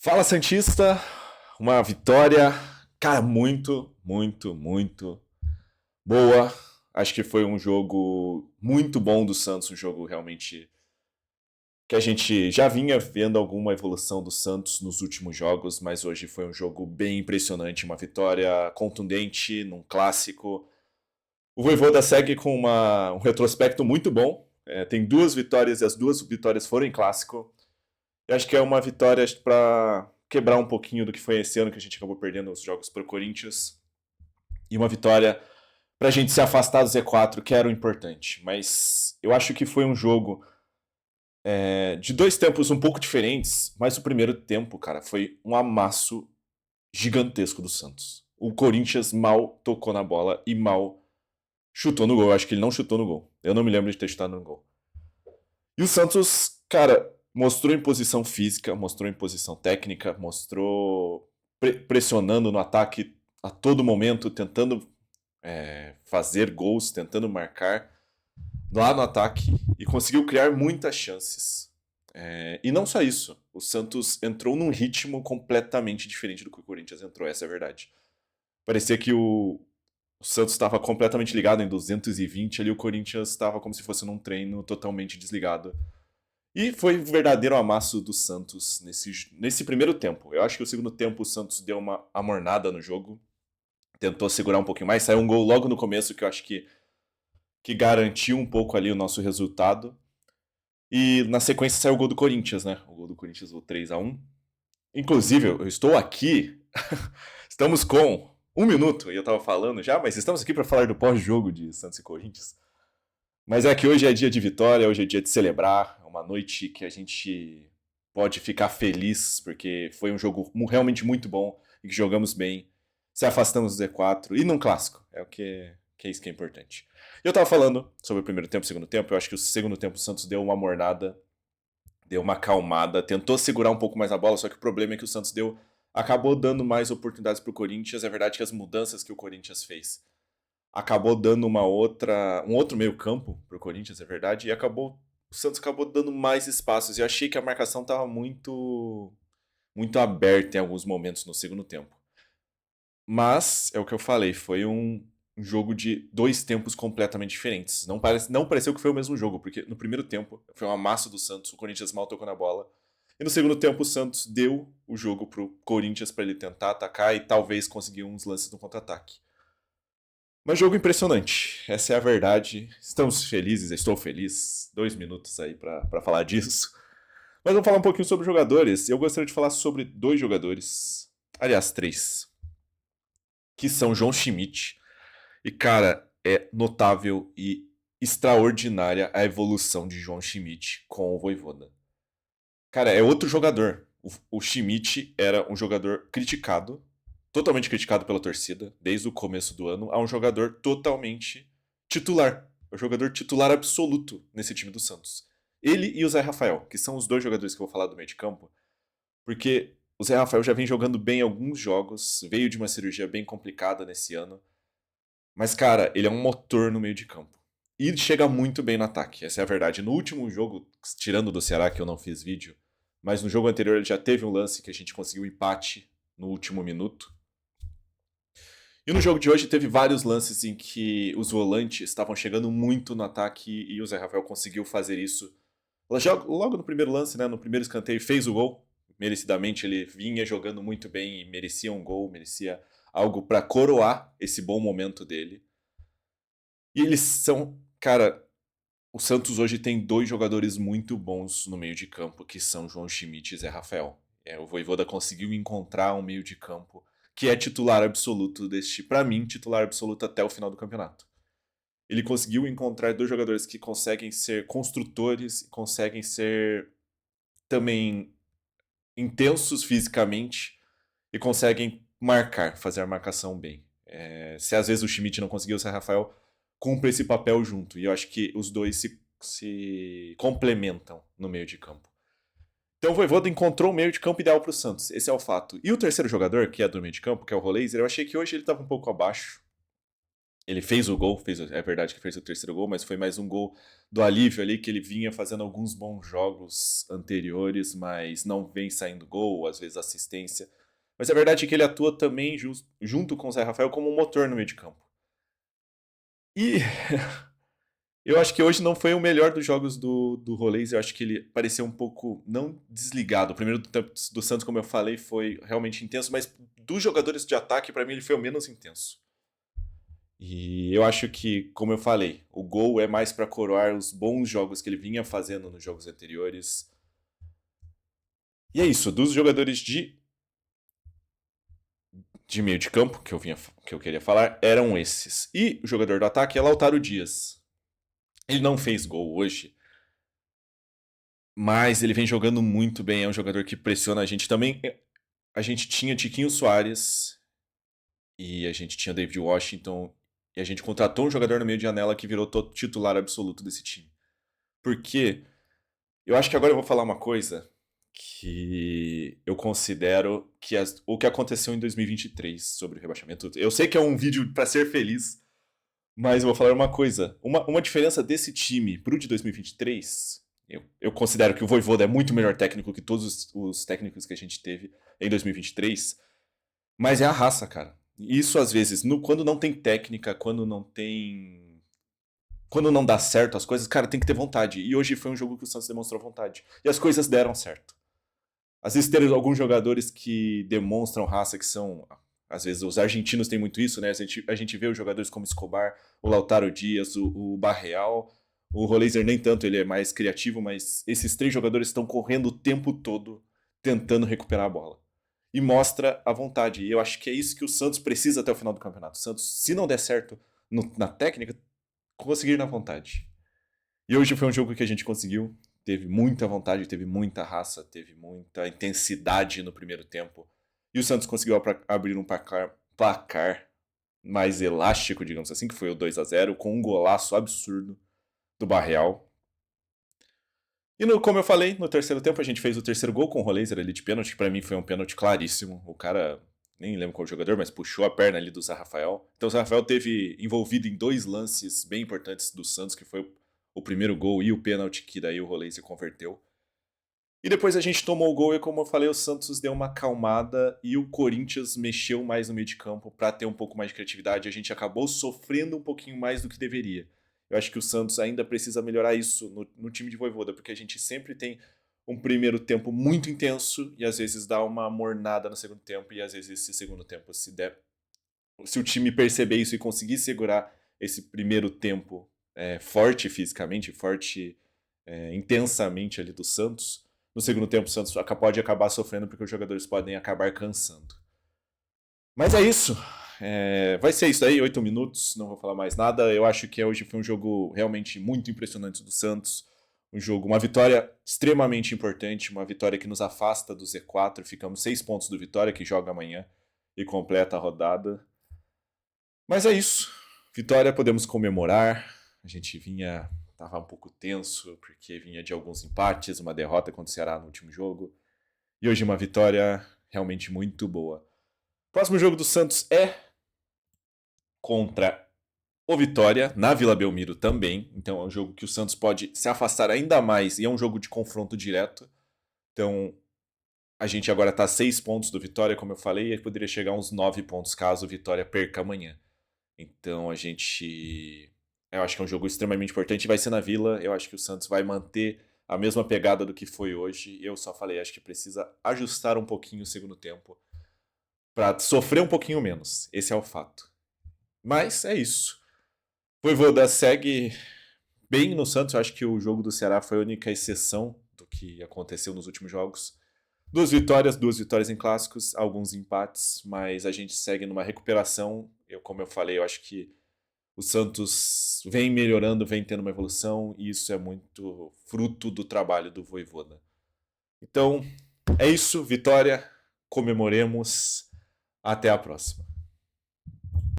Fala Santista, uma vitória, cara, muito boa. Acho que foi um jogo muito bom do Santos, um jogo realmente que a gente já vinha vendo alguma evolução do Santos nos últimos jogos, mas hoje foi um jogo bem impressionante, uma vitória contundente num clássico. O Vojvoda segue com um retrospecto muito bom. Tem duas vitórias e as duas vitórias foram em clássico. Eu acho que é uma vitória para quebrar um pouquinho do que foi esse ano que a gente acabou perdendo os jogos para o Corinthians. E uma vitória para a gente se afastar do Z4, que era o importante. Mas eu acho que foi um jogo de dois tempos um pouco diferentes. Mas o primeiro tempo, cara, foi um amasso gigantesco do Santos. O Corinthians mal tocou na bola e mal chutou no gol. Eu acho que ele não chutou no gol. Eu não me lembro de ter chutado no gol. E o Santos, cara, mostrou imposição física, mostrou imposição técnica, mostrou pressionando no ataque a todo momento, tentando fazer gols, tentando marcar lá no ataque e conseguiu criar muitas chances. E não só isso, o Santos entrou num ritmo completamente diferente do que o Corinthians entrou, essa é a verdade. Parecia que o Santos estava completamente ligado em 220 ali, o Corinthians estava como se fosse num treino totalmente desligado. E foi o verdadeiro amasso do Santos nesse primeiro tempo. Eu acho que o segundo tempo o Santos deu uma amornada no jogo, tentou segurar um pouquinho mais, saiu um gol logo no começo que eu acho que garantiu um pouco ali o nosso resultado. E na sequência saiu o gol do Corinthians, né? O gol do Corinthians, o 3-1. Inclusive, eu estou aqui, estamos com um minuto, e eu tava falando já, mas estamos aqui para falar do pós-jogo de Santos e Corinthians. Mas é que hoje é dia de vitória, hoje é dia de celebrar, é uma noite que a gente pode ficar feliz, porque foi um jogo realmente muito bom e que jogamos bem, se afastamos do Z4 e num clássico, é o que é isso que é importante. Eu tava falando sobre o primeiro tempo e o segundo tempo, eu acho que o segundo tempo o Santos deu uma mornada, deu uma acalmada, tentou segurar um pouco mais a bola, só que o problema é que o Santos acabou dando mais oportunidades pro Corinthians, é verdade que as mudanças que o Corinthians fez acabou dando um outro meio campo pro Corinthians, é verdade, e o Santos acabou dando mais espaços. E eu achei que a marcação estava muito aberta em alguns momentos no segundo tempo. Mas é o que eu falei, foi um jogo de dois tempos completamente diferentes. Não pareceu que foi o mesmo jogo, porque no primeiro tempo foi um amasso do Santos, o Corinthians mal tocou na bola. E no segundo tempo o Santos deu o jogo pro Corinthians para ele tentar atacar e talvez conseguir uns lances no contra-ataque. Mas jogo impressionante, essa é a verdade. Estamos felizes, estou feliz. 2 minutos aí pra falar disso. Mas vamos falar um pouquinho sobre jogadores. Eu gostaria de falar sobre dois jogadores, aliás, três, que são João Schmidt. E, cara, é notável e extraordinária a evolução de João Schmidt com o Vojvoda. Cara, é outro jogador. O Schmidt era um jogador criticado, totalmente criticado pela torcida, desde o começo do ano, a um jogador totalmente titular. É o jogador titular absoluto nesse time do Santos. Ele e o Zé Rafael, que são os dois jogadores que eu vou falar do meio de campo, porque o Zé Rafael já vem jogando bem alguns jogos, veio de uma cirurgia bem complicada nesse ano, mas, cara, ele é um motor no meio de campo. E chega muito bem no ataque, essa é a verdade. No último jogo, tirando do Ceará, que eu não fiz vídeo, mas no jogo anterior ele já teve um lance que a gente conseguiu empate no último minuto. E no jogo de hoje teve vários lances em que os volantes estavam chegando muito no ataque e o Zé Rafael conseguiu fazer isso. Logo no primeiro lance, né, no primeiro escanteio, fez o gol. Merecidamente ele vinha jogando muito bem e merecia um gol, merecia algo para coroar esse bom momento dele. E eles são, cara, o Santos hoje tem dois jogadores muito bons no meio de campo, que são João Schmidt e Zé Rafael. O Vojvoda conseguiu encontrar um meio de campo que é titular absoluto para mim, titular absoluto até o final do campeonato. Ele conseguiu encontrar dois jogadores que conseguem ser construtores, conseguem ser também intensos fisicamente e conseguem marcar, fazer a marcação bem. Se às vezes o Schmidt não conseguiu, o Zé Rafael cumpre esse papel junto. E eu acho que os dois se complementam no meio de campo. Então o Voivoda encontrou o meio de campo ideal para o Santos. Esse é o fato. E o terceiro jogador, que é do meio de campo, que é o Roleiser, eu achei que hoje ele estava um pouco abaixo. Ele fez o gol, é verdade que fez o terceiro gol, mas foi mais um gol do alívio ali, que ele vinha fazendo alguns bons jogos anteriores, mas não vem saindo gol, às vezes assistência. Mas a verdade é que ele atua também junto com o Zé Rafael como um motor no meio de campo. E eu acho que hoje não foi o melhor dos jogos do Rolês, eu acho que ele pareceu um pouco, não desligado. O primeiro tempo do Santos, como eu falei, foi realmente intenso, mas dos jogadores de ataque, para mim, ele foi o menos intenso. E eu acho que, como eu falei, o gol é mais para coroar os bons jogos que ele vinha fazendo nos jogos anteriores. E é isso, dos jogadores de meio de campo que eu queria falar eram esses. E o jogador do ataque é Lautaro Dias. Ele não fez gol hoje, mas ele vem jogando muito bem, é um jogador que pressiona a gente também. A gente tinha Tiquinho Soares e a gente tinha David Washington e a gente contratou um jogador no meio de janela que virou titular absoluto desse time. Porque eu acho que agora eu vou falar uma coisa que eu considero que o que aconteceu em 2023 sobre o rebaixamento. Eu sei que é um vídeo para ser feliz, mas eu vou falar uma coisa. Uma diferença desse time pro de 2023, eu considero que o Vojvoda é muito melhor técnico que todos os técnicos que a gente teve em 2023, mas é a raça, cara. Isso às vezes, quando não tem técnica, quando não dá certo as coisas, cara, tem que ter vontade. E hoje foi um jogo que o Santos demonstrou vontade. E as coisas deram certo. Às vezes tem alguns jogadores que demonstram raça, que são. Às vezes os argentinos têm muito isso, né? A gente vê os jogadores como Escobar, o Lautaro Dias, o Barreal. O Roleiser nem tanto, ele é mais criativo, mas esses três jogadores estão correndo o tempo todo tentando recuperar a bola. E mostra a vontade. E eu acho que é isso que o Santos precisa até o final do campeonato. O Santos, se não der certo na técnica, conseguir na vontade. E hoje foi um jogo que a gente conseguiu. Teve muita vontade, teve muita raça, teve muita intensidade no primeiro tempo. E o Santos conseguiu abrir um placar mais elástico, digamos assim, que foi o 2-0, com um golaço absurdo do Barreal. E como eu falei, no terceiro tempo a gente fez o terceiro gol com o Roleiser ali de pênalti, que pra mim foi um pênalti claríssimo. O cara, nem lembro qual jogador, mas puxou a perna ali do Zé Rafael. Então o Zé Rafael teve envolvido em dois lances bem importantes do Santos, que foi o primeiro gol e o pênalti que daí o Roleiser converteu. E depois a gente tomou o gol e, como eu falei, o Santos deu uma acalmada e o Corinthians mexeu mais no meio de campo para ter um pouco mais de criatividade. A gente acabou sofrendo um pouquinho mais do que deveria. Eu acho que o Santos ainda precisa melhorar isso no time de Vojvoda, porque a gente sempre tem um primeiro tempo muito intenso e às vezes dá uma mornada no segundo tempo e às vezes esse segundo tempo, se o time perceber isso e conseguir segurar esse primeiro tempo forte fisicamente, forte intensamente ali do Santos, no segundo tempo o Santos pode acabar sofrendo porque os jogadores podem acabar cansando. Mas é isso. Vai ser isso aí, 8 minutos, não vou falar mais nada. Eu acho que hoje foi um jogo realmente muito impressionante do Santos. Uma vitória extremamente importante, uma vitória que nos afasta do Z4. Ficamos 6 pontos do Vitória, que joga amanhã e completa a rodada. Mas é isso. Vitória, podemos comemorar. A gente tava um pouco tenso, porque vinha de alguns empates, uma derrota contra o Ceará no último jogo. E hoje uma vitória realmente muito boa. O próximo jogo do Santos é contra o Vitória, na Vila Belmiro também. Então é um jogo que o Santos pode se afastar ainda mais e é um jogo de confronto direto. Então a gente agora está a 6 pontos do Vitória, como eu falei, e poderia chegar a uns 9 pontos caso o Vitória perca amanhã. Então eu acho que é um jogo extremamente importante. Vai ser na Vila. Eu acho que o Santos vai manter a mesma pegada do que foi hoje. Eu só falei, acho que precisa ajustar um pouquinho o segundo tempo para sofrer um pouquinho menos. Esse é o fato. Mas é isso. Vojvoda segue bem no Santos. Eu acho que o jogo do Ceará foi a única exceção do que aconteceu nos últimos jogos. Duas vitórias em clássicos, alguns empates, mas a gente segue numa recuperação. Como eu falei, eu acho que o Santos vem melhorando, vem tendo uma evolução, e isso é muito fruto do trabalho do Vojvoda. Então, é isso, vitória, comemoremos, até a próxima.